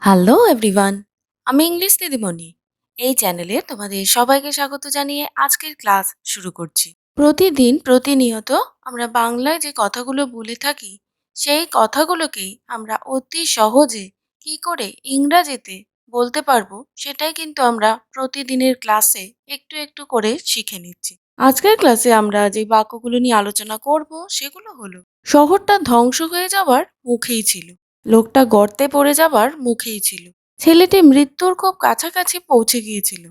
Hello everyone, আমি English দিদিমণি। এই চ্যানেলে তোমাদের সবাইকে স্বাগত জানিয়ে আজকের ক্লাস শুরু করছি। প্রতিদিন প্রতিনিয়ত আমরা বাংলায় যে কথাগুলো বলে থাকি সেই কথাগুলোকেই আমরা অতি সহজে কি করে ইংরাজিতে বলতে পারবো সেটাই কিন্তু আমরা প্রতিদিনের ক্লাসে একটু একটু করে শিখে নিচ্ছি। আজকের ক্লাসে আমরা যে বাক্যগুলো নিয়ে আলোচনা করব সেগুলো হলো, শহরটা ধ্বংস হয়ে যাওয়ার মুখেই ছিল, লোকটা গর্তে পড়ে যাবার মুখেই ছিল, ছেলেটি মৃত্যুর খুব কাছাকাছি পৌঁছে গিয়েছিল,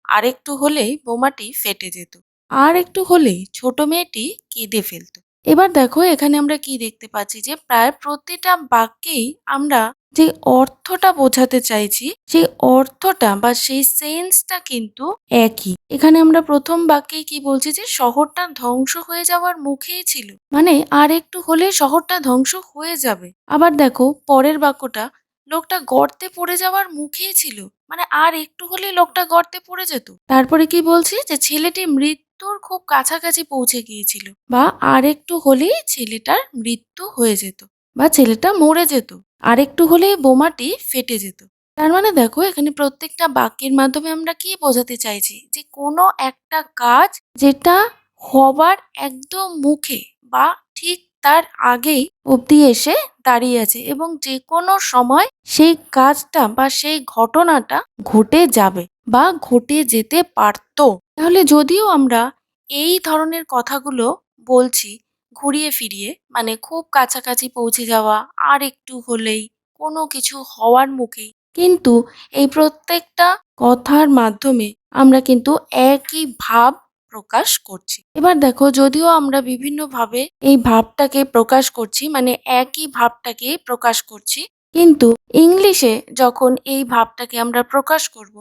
আর একটু হলেই বোমাটি ফেটে যেত, আর একটু হলেই ছোট মেয়েটি কেঁদে ফেলতো। এবার দেখো এখানে আমরা কি দেখতে পাচ্ছি যে প্রায় প্রতিটা বাক্যেই আমরা যে অর্থটা বোঝাতে চাইছি সেই অর্থটা বা সেই সেন্সটা কিন্তু একই। এখানে আমরা প্রথম বাক্যে কি বলছি যে শহরটা ধ্বংস হয়ে যাওয়ার মুখেই ছিল, মানে আর একটু হলে শহরটা ধ্বংস হয়ে যাবে। আবার দেখো পরের বাক্যটা, লোকটা গর্তে পড়ে যাওয়ার মুখেই ছিল, মানে আর একটু হলে লোকটা গর্তে পড়ে যেত। তারপরে কি বলছি যে ছেলেটি মৃত্যুর খুব কাছাকাছি পৌঁছে গিয়েছিল, বা আর একটু হলেই ছেলেটার মৃত্যু হয়ে যেত বা ছেলেটা মরে যেত, আর একটু হলেই বোমাটি ফেটে যেত। তার মানে দেখো এখানে প্রত্যেকটা বাক্যের মাধ্যমে আমরা কি বোঝাতে চাইছি যে কোনো একটা কাজ যেটা হবার একদম মুখে বা ঠিক তার আগেই অবধি এসে দাঁড়িয়ে আছে এবং যে কোনো সময় সেই কাজটা বা সেই ঘটনাটা ঘটে যাবে বা ঘটে যেতে পারতো। তাহলে যদিও আমরা এই ধরনের কথাগুলো বলছি ঘুরিয়ে ফিরিয়ে, মানে খুব কাছাকাছি পৌঁছে যাওয়া, আর একটু হলেই, কোনো কিছু হওয়ার মুখেই, কিন্তু এই প্রত্যেকটা কথার মাধ্যমে আমরা কিন্তু একই ভাব প্রকাশ করছি। এবার দেখো যদিও আমরা বিভিন্নভাবে এই ভাবটাকে প্রকাশ করছি, মানে একই ভাবটাকে প্রকাশ করছি, কিন্তু ইংলিশে যখন এই ভাবটাকে আমরা প্রকাশ করব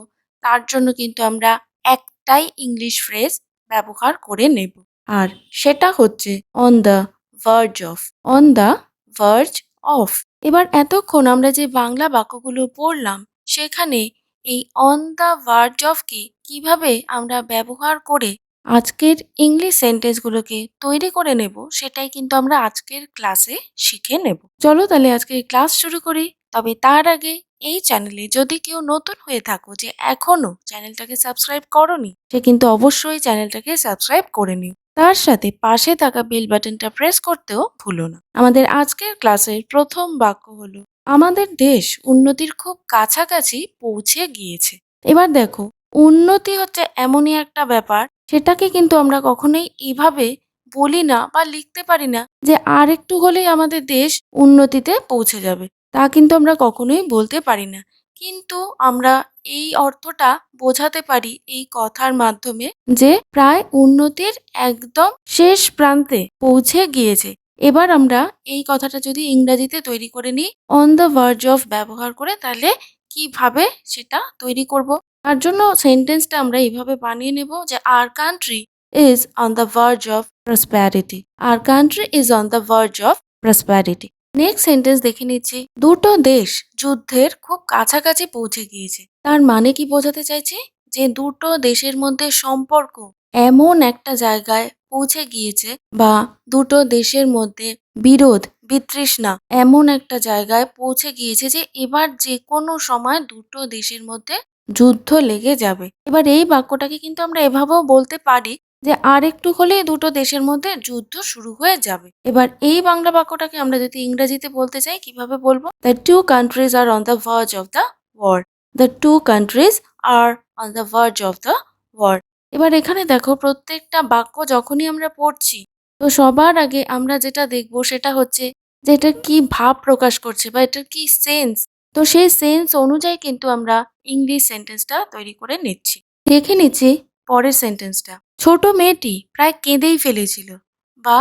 তার জন্য কিন্তু আমরা একটাই ইংলিশ ফ্রেজ ব্যবহার করে নেব, আর সেটা হচ্ছে on the verge of. On the verge of. এবার এতক্ষণ আমরা যে বাংলা বাক্যগুলো পড়লাম সেখানে এই অন দ্য ভার্জ অফকে কিভাবে আমরা ব্যবহার করে আজকের ইংলিশ সেন্টেন্সগুলোকে তৈরি করে নেব সেটাই কিন্তু আমরা আজকের ক্লাসে শিখে নেব। চলো তাহলে আজকের ক্লাস শুরু করি। তবে তার আগে এই চ্যানেলে যদি কেউ নতুন হয়ে থাকো যে এখনো চ্যানেলটাকে সাবস্ক্রাইব করোনি, সে কিন্তু অবশ্যই চ্যানেলটাকে সাবস্ক্রাইব করে নিও। তার সাথে পাশে থাকা বেল বাটনটা প্রেস করতেও ভুলো না। আমাদের আজকের ক্লাসের প্রথম বাক্য হলো, আমাদের দেশ উন্নতির খুব কাছাকাছি পৌঁছে গিয়েছে। এবার দেখো উন্নতি হচ্ছে এমনই একটা ব্যাপার সেটাকে কিন্তু আমরা কখনোই এভাবে বলি না বা লিখতে পারি না যে আর একটু হলেই আমাদের দেশ উন্নতিতে পৌঁছে যাবে, তা কিন্তু আমরা কখনোই বলতে পারি না। কিন্তু আমরা এই অর্থটা বোঝাতে পারি এই কথার মাধ্যমে যে প্রায় উন্নতির একদম শেষ প্রান্তে পৌঁছে গিয়েছে। এবার আমরা এই কথাটা যদি ইংরাজিতে তৈরি করে নিই অন দ্য ভার্জ অফ ব্যবহার করে, তাহলে কিভাবে সেটা তৈরি করব? তার জন্য সেন্টেন্সটা আমরা এইভাবে বানিয়ে নেব যে our country is on the verge of prosperity. Our country is on the verge of prosperity. Next sentence দেখে নিচ্ছি, দুটো দেশ যুদ্ধের খুব কাছাকাছি পৌঁছে গিয়েছে। তার মানে কি বোঝাতে চাইছে? যে দুটো দেশের মধ্যে সম্পর্ক এমন একটা জায়গায় পৌঁছে গিয়েছে, বা দুটো দেশের মধ্যে বিরোধ বিতৃষ্ণা এমন একটা জায়গায় পৌঁছে গিয়েছে যে এবার যে কোনো সময় দুটো দেশের মধ্যে যুদ্ধ লেগে যাবে। এবার এই বাক্যটাকে কিন্তু আমরা এভাবেও বলতে পারি যে আর একটু হলেই দুটো দেশের মধ্যে যুদ্ধ শুরু হয়ে যাবে। এবার এই বাংলা বাক্যটাকে আমরা যদি ইংরেজিতে বলতে চাই কিভাবে বলবো? The two countries are on the verge of the war. The two countries are on the verge of the war. এবার এখানে দেখো প্রত্যেকটা বাক্য যখনই আমরা পড়ছি তো সবার আগে আমরা যেটা দেখবো সেটা হচ্ছে যে এটা কি ভাব প্রকাশ করছে বা এটার কি সেন্স। তো সেই সেন্স অনুযায়ী কিন্তু আমরা ইংলিশ সেন্টেন্সটা তৈরি করে নিচ্ছি। দেখে নিচ্ছি পরের সেন্টেন্সটা, ছোট মেয়েটি প্রায় কেঁদেই ফেলেছিল, বা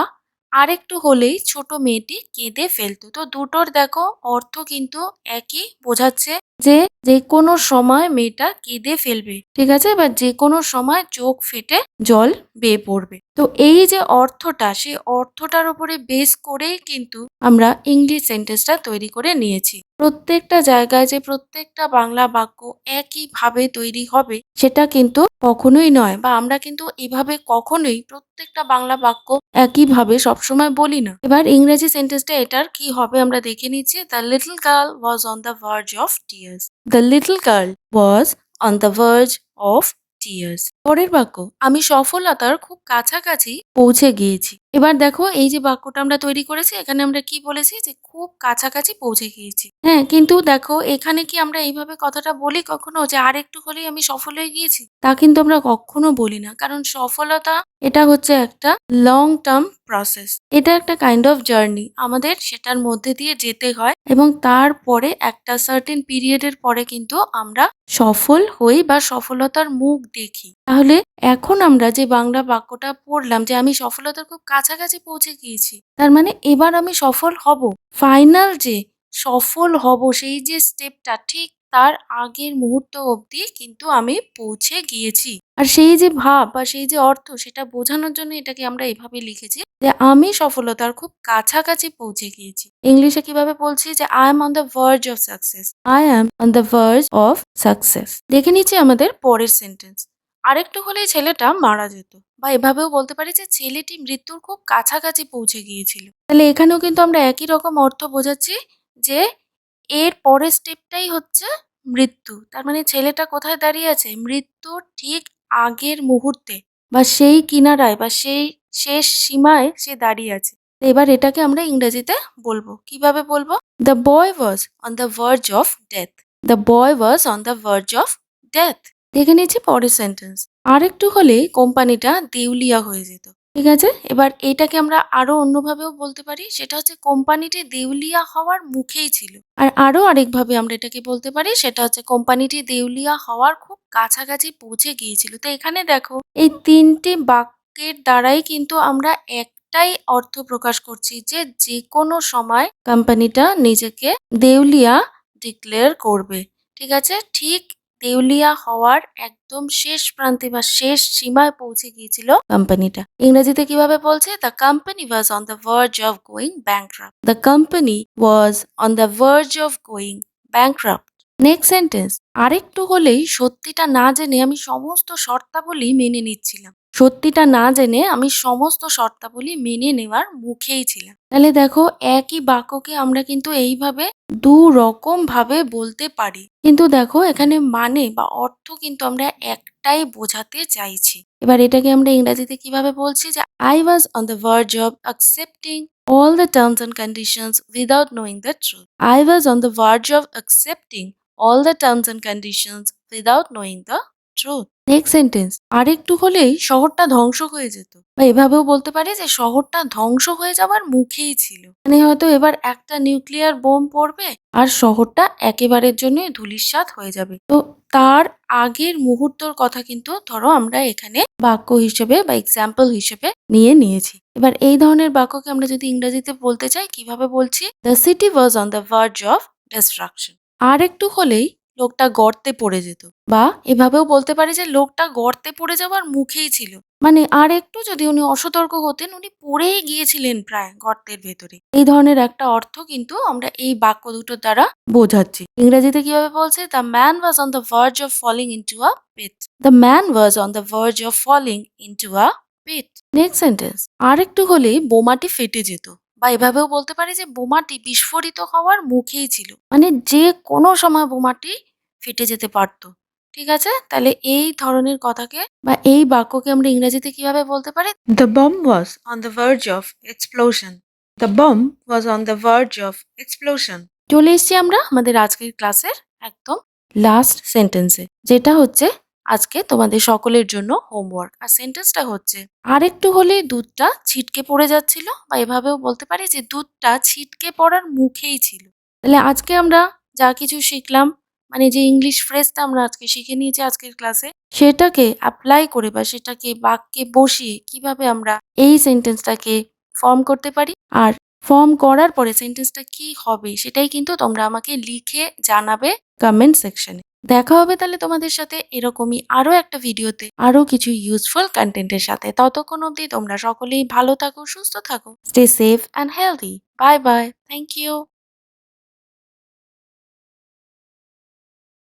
আরেকটু হলেই ছোট মেয়েটি কেঁদে ফেলতো। তো দুটোর দেখো অর্থ কিন্তু একই বোঝাচ্ছে যে যে কোনো সময় মেয়েটা কেঁদে ফেলবে, ঠিক আছে, বা যে কোনো সময় চোখ ফেটে জল বেয়ে পড়বে। তো এই যে অর্থটা সেই অর্থটার উপরে বেস করেই কিন্তু আমরা ইংলিশ সেন্টেন্সটা তৈরি করে নিয়েছি। প্রত্যেকটা জায়গায় যে প্রত্যেকটা বাংলা বাক্য একইভাবে তৈরি হবে সেটা কিন্তু কখনোই নয়, বা আমরা কিন্তু এভাবে কখনোই প্রত্যেকটা বাংলা বাক্য একইভাবে সবসময় বলি না। এবার ইংরেজি সেন্টেন্সটা এটার কি হবে আমরা দেখে নিচ্ছি। The little girl was on the verge of tears. The little girl was on the verge of tears. পরের বাক্য, আমি সফলতার খুব কাছাকাছি পৌঁছে গিয়েছি। এবার দেখো এই যে বাক্যটা আমরা তৈরি করেছি, এখানে আমরা কি বলেছি যে খুব কাছাকাছি পৌঁছে গিয়েছি। হ্যাঁ, কিন্তু দেখো এখানে কি আমরা এইভাবে কথাটা বলি কখনো যে আর একটু হলেই আমি সফল হয়ে গিয়েছি? তা কিন্তু আমরা কখনো বলি না, কারণ সফলতা এটা হচ্ছে একটা লং টার্ম প্রসেস। এটা একটা কাইন্ড অফ জার্নি, আমাদের সেটার মধ্যে দিয়ে যেতে হয় এবং তারপরে একটা সার্টেন পিরিয়ডের পরে কিন্তু আমরা সফল হই বা সফলতার মুখ দেখি। তাহলে এখন আমরা যে বাংলা বাক্যটা পড়লাম যে আমি সফলতার খুব কাছাকাছি পৌঁছে গিয়েছি, তার মানে এবার আমি সফল হব। ফাইনাল যে সফল হব সেই যে স্টেপটা, ঠিক তার আগের মুহূর্ত অবধি কিন্তু আমি পৌঁছে গিয়েছি। আর সেই যে ভাব বা সেই যে অর্থ সেটা বোঝানোর জন্য এটাকে আমরা এভাবে লিখেছি যে আমি সফলতার খুব কাছাকাছি পৌঁছে গিয়েছি। ইংলিশে কিভাবে বলছি যে I am on the verge of success. I am on the verge of success. দেখে নিচ্ছি আমাদের পরের সেন্টেন্স। আরেকটু হলেই ছেলেটা মারা যেত, বা এভাবেও বলতে পারি যে ছেলেটি মৃত্যুর খুব কাছাকাছি পৌঁছে গিয়েছিল। তাহলে এখানেও কিন্তু আমরা একই রকম অর্থ বোঝাচ্ছি যে এর পরের স্টেপটাই হচ্ছে মৃত্যু। তার মানে ছেলেটা কোথায় দাঁড়িয়ে আছে? মৃত্যুর ঠিক আগের মুহূর্তে বা সেই কিনারায় বা সেই শেষ সীমায় সে দাঁড়িয়ে আছে। তো এবার এটাকে আমরা ইংরেজিতে বলবো। কিভাবে বলবো? The boy was on the verge of death. The boy was on the verge of death. দেখে নিচ্ছি পরের সেন্টেন্স। আরেকটু হলে কোম্পানিটা দেউলিয়া হয়ে যেত। ঠিক আছে, এবার এটাকে আমরা আরো অন্যভাবেও বলতে পারি, সেটা হচ্ছে কোম্পানিটি দেউলিয়া হওয়ার মুখেই ছিল। আর আরো আরেকভাবে আমরা এটাকে বলতে পারি, সেটা হচ্ছে কোম্পানিটি দেউলিয়া হওয়ার খুব কাছাকাছি পৌঁছে গিয়েছিল। তো এখানে দেখো এই তিনটি বাক্যের দ্বারাই কিন্তু আমরা একটাই অর্থ প্রকাশ করছি যে যে কোনো সময় কোম্পানিটা নিজেকে দেউলিয়া ডিক্লেয়ার করবে। ঠিক আছে, ঠিক দেউলিয়া হওয়ার একদম শেষ প্রান্তে বা শেষ সীমায় পৌঁছে গিয়েছিল কোম্পানিটা। ইংরেজিতে কিভাবে বলছে? The company was on the verge of going bankrupt. The company was on the verge of going bankrupt. Next sentence. আরেকটু হলেই সত্যিটা না জেনে আমি সমস্ত শর্তাবলী মেনে নিচ্ছিলাম। সত্যিটা না জেনে আমি সমস্ত শর্তাবলী মেনে নেওয়ার মুখেই ছিলাম। তাহলে দেখো একই বাক্যকে আমরা কিন্তু এইভাবে দু রকম ভাবে বলতে পারি, কিন্তু দেখো এখানে মানে বা অর্থ কিন্তু আমরা একটাই বোঝাতে চাইছি। এবার এটাকে আমরা ইংরেজিতে কিভাবে বলছি? যে I was on the verge of accepting all the terms and conditions without knowing the truth. I was on the verge of accepting all the terms and conditions without knowing the truth. Next sentence. আরেকটু হলেই শহরটা ধ্বংস হয়ে যেত, বা এভাবেও বলতে পারি যে শহরটা ধ্বংস হয়ে যাওয়ার মুখেই ছিল। মানে হয়তো এবার একটা নিউক্লিয়ার বোম পড়বে আর শহরটা একেবারের জন্য ধূলিসাৎ হয়ে যাবে। তো তার আগের মুহূর্তর কথা কিন্তু ধরো আমরা এখানে বাক্য হিসেবে বা এক্সাম্পল হিসেবে নিয়েছি। এবার এই ধরনের বাক্যকে আমরা যদি ইংরেজিতে বলতে চাই, কিভাবে বলছি? The city was on the verge of destruction. আর একটু হলেই লোকটা গর্তে পড়ে যেত, বা এভাবেও বলতে পারি যে লোকটা গর্তে পড়ে যাওয়ার মুখেই ছিল। মানে আর একটু যদি উনি অসতর্ক হতেন, উনি পড়েই গিয়েছিলেন প্রায় গর্তের ভেতরে। এই ধরনের একটা অর্থ কিন্তু আমরা এই বাক্য দুটোর দ্বারা বোঝাচ্ছি। ইংরেজিতে কিভাবে বলছে? The man was on the verge of falling into a pit. The man was on the verge of falling into a pit. Next sentence. আর একটু হলেই বোমাটি ফেটে যেত, বা এভাবেও বলতে পারি যে বোমাটি বিস্ফোরিত হওয়ার মুখেই ছিল। মানে যে কোনো সময় বোমাটি ফেটে যেতে পারতো। ঠিক আছে, তাহলে এই ধরনের কথাকে বা এই বাক্যকে আমরা ইংরেজিতে কিভাবে বলতে পারি? The bomb was on the verge of explosion. The bomb was on the verge of explosion. চলে এসেছি আমরা আমাদের আজকের ক্লাসের একদম লাস্ট সেন্টেন্সে, যেটা হচ্ছে আজকে তোমাদের সকলের জন্য হোমওয়ার্ক। আর সেন্টেন্সটা হচ্ছে আরেকটু হলে দুধটা ছিটকে পড়ে যাচ্ছিল, বা এভাবেও বলতে পারি যে দুধটা ছিটকে পড়ার মুখেই ছিল। তাহলে আজকে আমরা যা কিছু শিখলাম, মানে যে ইংলিশ ফ্রেজটা আমরা আজকে শিখে নিয়েছি আজকের ক্লাসে, সেটাকে অ্যাপ্লাই করে বা সেটাকে বাক্যে বসিয়ে কিভাবে আমরা এই সেন্টেন্সটাকে ফর্ম করতে পারি, আর ফর্ম করার পরে সেন্টেন্সটা কি হবে সেটাই কিন্তু তোমরা আমাকে লিখে জানাবে কমেন্ট সেকশনে। দেখা হবে তাহলে তোমাদের সাথে এরকমই আরো একটা ভিডিওতে আরো কিছু ইউজফুল কন্টেন্টের সাথে। ততক্ষণ অবধি তোমরা সকলেই ভালো থাকো, সুস্থ থাকো। Stay safe and healthy. Bye bye. Thank you.